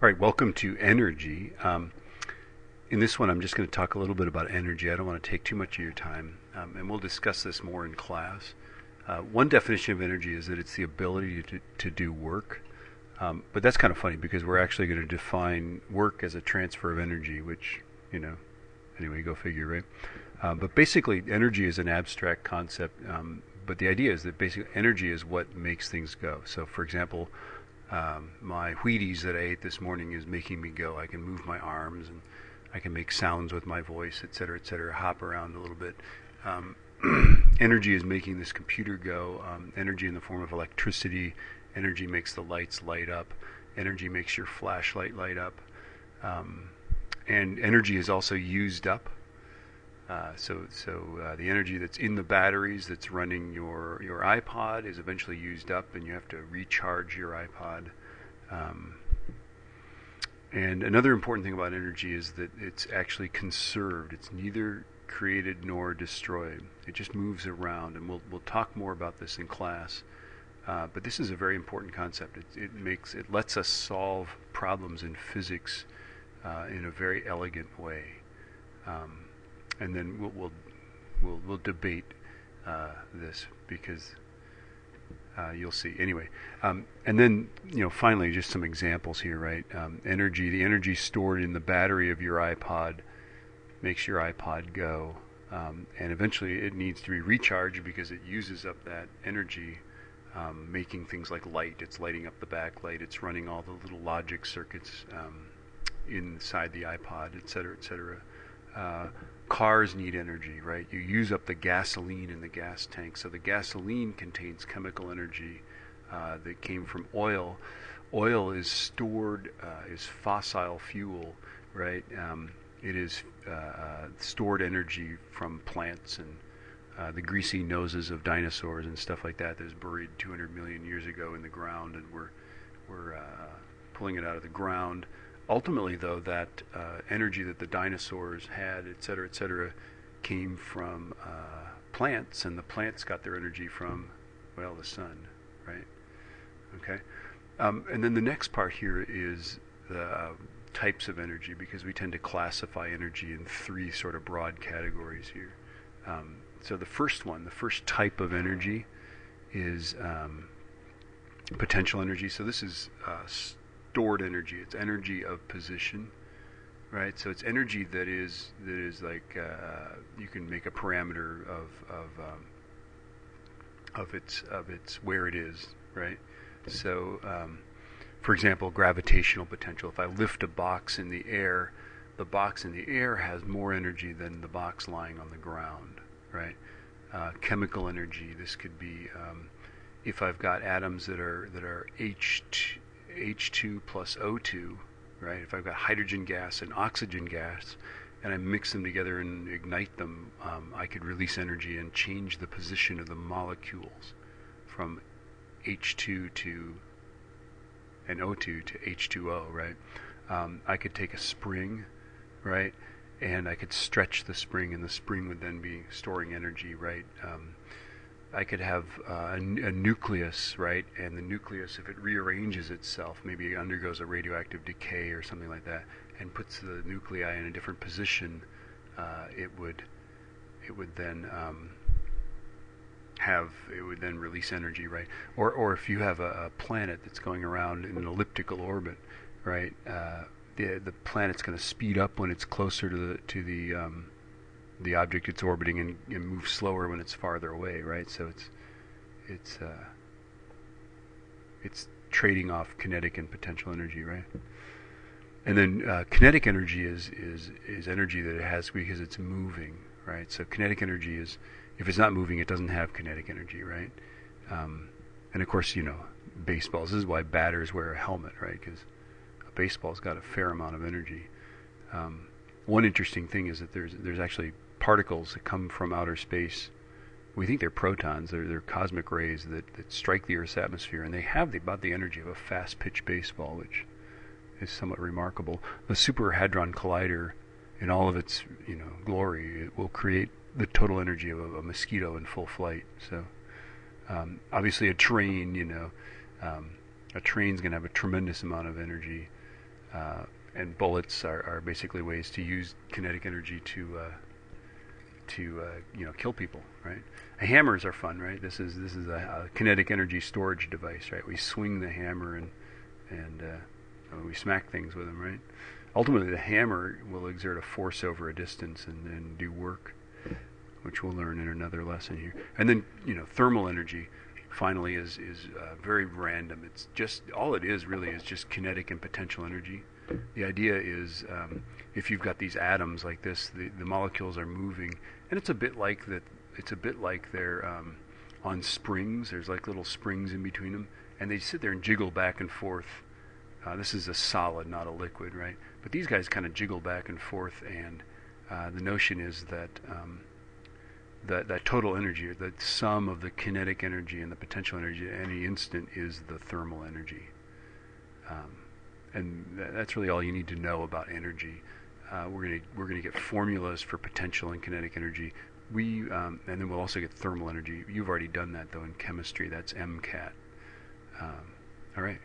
All right, welcome to Energy. In this one, I'm just going to talk a little bit about energy. I don't want to take too much of your time, and we'll discuss this more in class. One definition of energy is that it's the ability to do work. But that's kind of funny because we're actually going to define work as a transfer of energy, which, anyway, go figure, right? But basically, energy is an abstract concept, but the idea is that basically energy is what makes things go. So, for example, my Wheaties that I ate this morning is making me go. I can move my arms and I can make sounds with my voice, et cetera, hop around a little bit. Energy is making this computer go. Energy in the form of electricity. Energy makes the lights light up. Energy makes your flashlight light up. And energy is also used up. So the energy that's in the batteries that's running your iPod is eventually used up, and you have to recharge your iPod. And another important thing about energy is that it's actually conserved. It's neither created nor destroyed. It just moves around, and we'll talk more about this in class. But this is a very important concept. It lets us solve problems in physics in a very elegant way. And then we'll debate this because you'll see. Anyway, and then finally, just some examples here, right? The energy stored in the battery of your iPod makes your iPod go, and eventually it needs to be recharged because it uses up that energy, making things like light. It's lighting up the backlight. It's running all the little logic circuits inside the iPod, et cetera, et cetera. Cars need energy, right? You use up the gasoline in the gas tank. So the gasoline contains chemical energy that came from oil. Oil is stored, is fossil fuel, right? It is stored energy from plants and the greasy noses of dinosaurs and stuff like that was buried 200 million years ago in the ground, and we're pulling it out of the ground. Ultimately, though, that energy that the dinosaurs had, et cetera, came from plants, and the plants got their energy from, well, the sun, right? Okay. And then the next part here is the types of energy, because we tend to classify energy in three sort of broad categories here. So the first type of energy is potential energy. So this is stored energy. It's energy of position, right? So it's energy that is like you can make a parameter of its where it is, right? So for example, gravitational potential. If I lift a box in the air, the box in the air has more energy than the box lying on the ground, right? Chemical energy. This could be if I've got atoms that are H2 plus O2, right? If I've got hydrogen gas and oxygen gas, and I mix them together and ignite them, I could release energy and change the position of the molecules from H2 and O2 to H2O, right? I could take a spring, right? And I could stretch the spring, and the spring would then be storing energy, right? I could have a nucleus, right? And the nucleus, if it rearranges itself, maybe it undergoes a radioactive decay or something like that, and puts the nuclei in a different position, it would then release energy, right? Or if you have a planet that's going around in an elliptical orbit, right? The planet's going to speed up when it's closer to the object it's orbiting, and move slower when it's farther away, right? So it's trading off kinetic and potential energy, right? And then kinetic energy is energy that it has because it's moving, right? So kinetic energy is, if it's not moving, it doesn't have kinetic energy, right? And of course, baseballs. This is why batters wear a helmet, right? Because a baseball's got a fair amount of energy. One interesting thing is that there's actually particles that come from outer space. We think they're protons. They're cosmic rays that strike the Earth's atmosphere, and they have about the energy of a fast-pitch baseball, which is somewhat remarkable. The Super Hadron Collider, in all of its glory, it will create the total energy of a mosquito in full flight. So obviously a train's going to have a tremendous amount of energy. And bullets are basically ways to use kinetic energy to kill people, right? Hammers are fun, right? This is a kinetic energy storage device, right? We swing the hammer and we smack things with them, right? Ultimately, the hammer will exert a force over a distance and do work, which we'll learn in another lesson here. And then, thermal energy, finally, is very random. It's just, all it is really is just kinetic and potential energy. The idea is, if you've got these atoms like this, the molecules are moving, and it's a bit like that. It's a bit like they're on springs. There's like little springs in between them, and they sit there and jiggle back and forth. This is a solid, not a liquid, right? But these guys kind of jiggle back and forth, and the notion is that that total energy, the sum of the kinetic energy and the potential energy at any instant, is the thermal energy. And that's really all you need to know about energy. We're gonna get formulas for potential and kinetic energy. And then we'll also get thermal energy. You've already done that though in chemistry. That's MCAT. All right.